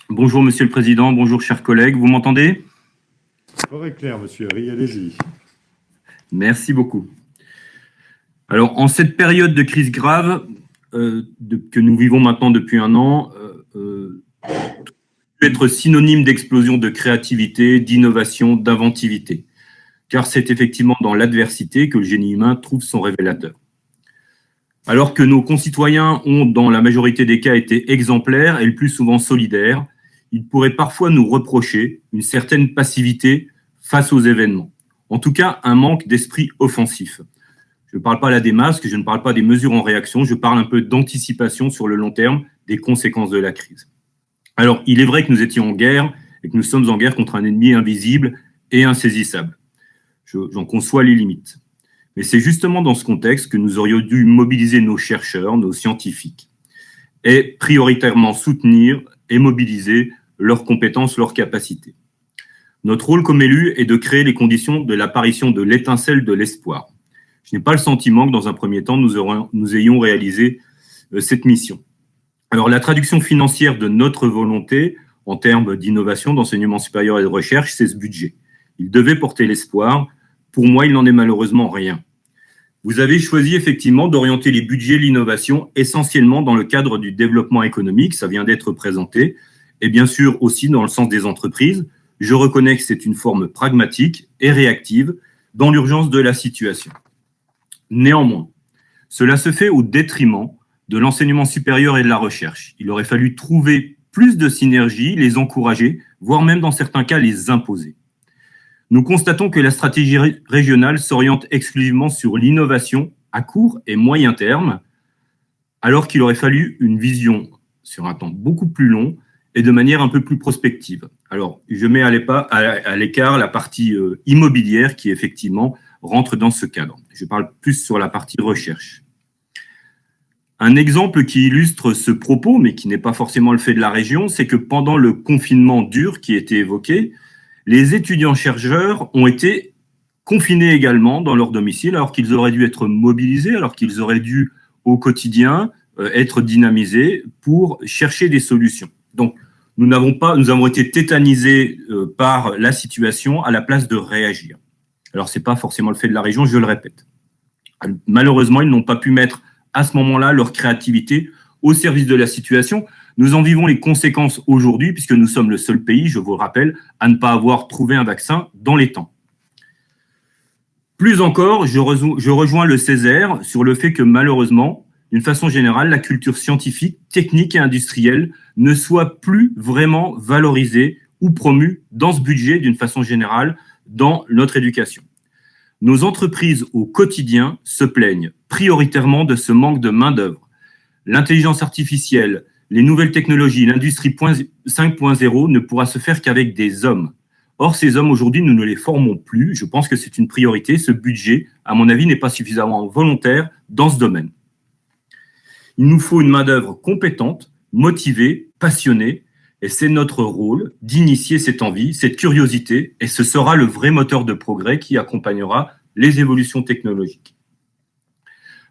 Bonjour Monsieur le Président, bonjour chers collègues, vous m'entendez? Fort et clair, monsieur Herry, allez-y. Merci beaucoup. Alors, en cette période de crise grave que nous vivons maintenant depuis un an, peut être synonyme d'explosion de créativité, d'innovation, d'inventivité. Car c'est effectivement dans l'adversité que le génie humain trouve son révélateur. Alors que nos concitoyens ont, dans la majorité des cas, été exemplaires et le plus souvent solidaires, ils pourraient parfois nous reprocher une certaine passivité face aux événements. En tout cas, un manque d'esprit offensif. Je ne parle pas là des masques, je ne parle pas des mesures en réaction, je parle un peu d'anticipation sur le long terme des conséquences de la crise. Alors, il est vrai que nous étions en guerre et que nous sommes en guerre contre un ennemi invisible et insaisissable. J'en conçois les limites. Mais c'est justement dans ce contexte que nous aurions dû mobiliser nos chercheurs, nos scientifiques, et prioritairement soutenir et mobiliser leurs compétences, leurs capacités. Notre rôle comme élus est de créer les conditions de l'apparition de l'étincelle de l'espoir. Je n'ai pas le sentiment que dans un premier temps, nous ayons réalisé cette mission. Alors, la traduction financière de notre volonté en termes d'innovation, d'enseignement supérieur et de recherche, c'est ce budget. Il devait porter l'espoir. Pour moi, il n'en est malheureusement rien. Vous avez choisi effectivement d'orienter les budgets de l'innovation essentiellement dans le cadre du développement économique, ça vient d'être présenté, et bien sûr aussi dans le sens des entreprises. Je reconnais que c'est une forme pragmatique et réactive dans l'urgence de la situation. Néanmoins, cela se fait au détriment de l'enseignement supérieur et de la recherche. Il aurait fallu trouver plus de synergie, les encourager, voire même dans certains cas les imposer. Nous constatons que la stratégie régionale s'oriente exclusivement sur l'innovation à court et moyen terme, alors qu'il aurait fallu une vision sur un temps beaucoup plus long et de manière un peu plus prospective. Alors, je mets à l'écart la partie immobilière qui, effectivement, rentre dans ce cadre. Je parle plus sur la partie recherche. Un exemple qui illustre ce propos, mais qui n'est pas forcément le fait de la région, c'est que pendant le confinement dur qui était évoqué, les étudiants-chercheurs ont été confinés également dans leur domicile, alors qu'ils auraient dû être mobilisés, alors qu'ils auraient dû, au quotidien, être dynamisés pour chercher des solutions. Donc, nous avons été tétanisés par la situation à la place de réagir. Alors, ce n'est pas forcément le fait de la région, je le répète. Malheureusement, ils n'ont pas pu mettre à ce moment-là leur créativité au service de la situation. Nous en vivons les conséquences aujourd'hui, puisque nous sommes le seul pays, je vous le rappelle, à ne pas avoir trouvé un vaccin dans les temps. Plus encore, je rejoins le Césaire sur le fait que malheureusement, d'une façon générale, la culture scientifique, technique et industrielle ne soit plus vraiment valorisée ou promue dans ce budget d'une façon générale dans notre éducation. Nos entreprises au quotidien se plaignent prioritairement de ce manque de main-d'œuvre. L'intelligence artificielle, les nouvelles technologies, l'industrie 5.0 ne pourra se faire qu'avec des hommes. Or, ces hommes, aujourd'hui, nous ne les formons plus. Je pense que c'est une priorité. Ce budget, à mon avis, n'est pas suffisamment volontaire dans ce domaine. Il nous faut une main-d'œuvre compétente, motivée, passionnée, et c'est notre rôle d'initier cette envie, cette curiosité, et ce sera le vrai moteur de progrès qui accompagnera les évolutions technologiques.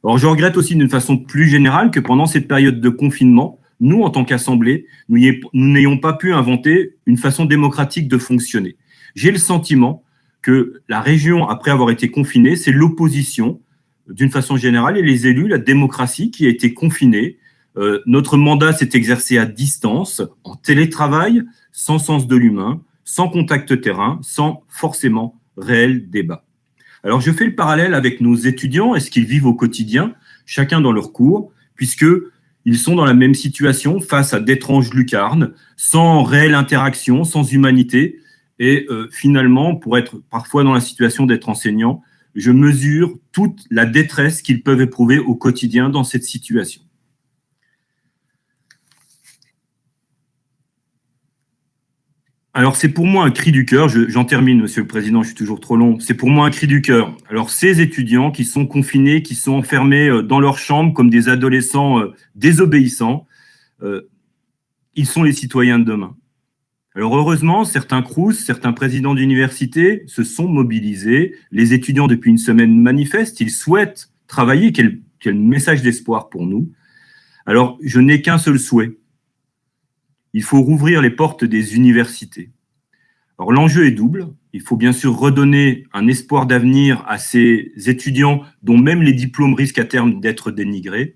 Alors, je regrette aussi d'une façon plus générale que pendant cette période de confinement, nous, en tant qu'Assemblée, nous n'ayons pas pu inventer une façon démocratique de fonctionner. J'ai le sentiment que la région, après avoir été confinée, c'est l'opposition, d'une façon générale, et les élus, la démocratie qui a été confinée. Notre mandat s'est exercé à distance, en télétravail, sans sens de l'humain, sans contact terrain, sans forcément réel débat. Alors, je fais le parallèle avec nos étudiants et ce qu'ils vivent au quotidien, chacun dans leur cours, puisqu'ils sont dans la même situation face à d'étranges lucarnes, sans réelle interaction, sans humanité. Et finalement, pour être parfois dans la situation d'être enseignant, je mesure toute la détresse qu'ils peuvent éprouver au quotidien dans cette situation. Alors, c'est pour moi un cri du cœur, j'en termine, Monsieur le Président, je suis toujours trop long, c'est pour moi un cri du cœur. Alors, ces étudiants qui sont confinés, qui sont enfermés dans leur chambre comme des adolescents désobéissants, ils sont les citoyens de demain. Alors, heureusement, certains CROUS, certains présidents d'université se sont mobilisés, les étudiants depuis une semaine manifestent, ils souhaitent travailler, quel message d'espoir pour nous. Alors, je n'ai qu'un seul souhait. il faut rouvrir les portes des universités. Alors l'enjeu est double. Il faut bien sûr redonner un espoir d'avenir à ces étudiants dont même les diplômes risquent à terme d'être dénigrés,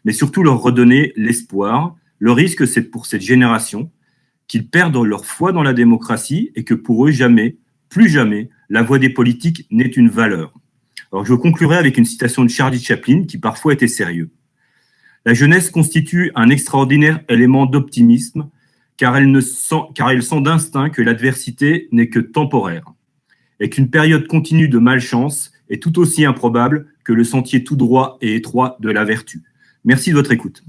mais surtout leur redonner l'espoir. Le risque, c'est pour cette génération qu'ils perdent leur foi dans la démocratie et que pour eux, jamais, plus jamais, la voix des politiques n'est une valeur. Alors je conclurai avec une citation de Charlie Chaplin qui parfois était sérieux. La jeunesse constitue un extraordinaire élément d'optimisme car elle sent d'instinct que l'adversité n'est que temporaire et qu'une période continue de malchance est tout aussi improbable que le sentier tout droit et étroit de la vertu. Merci de votre écoute.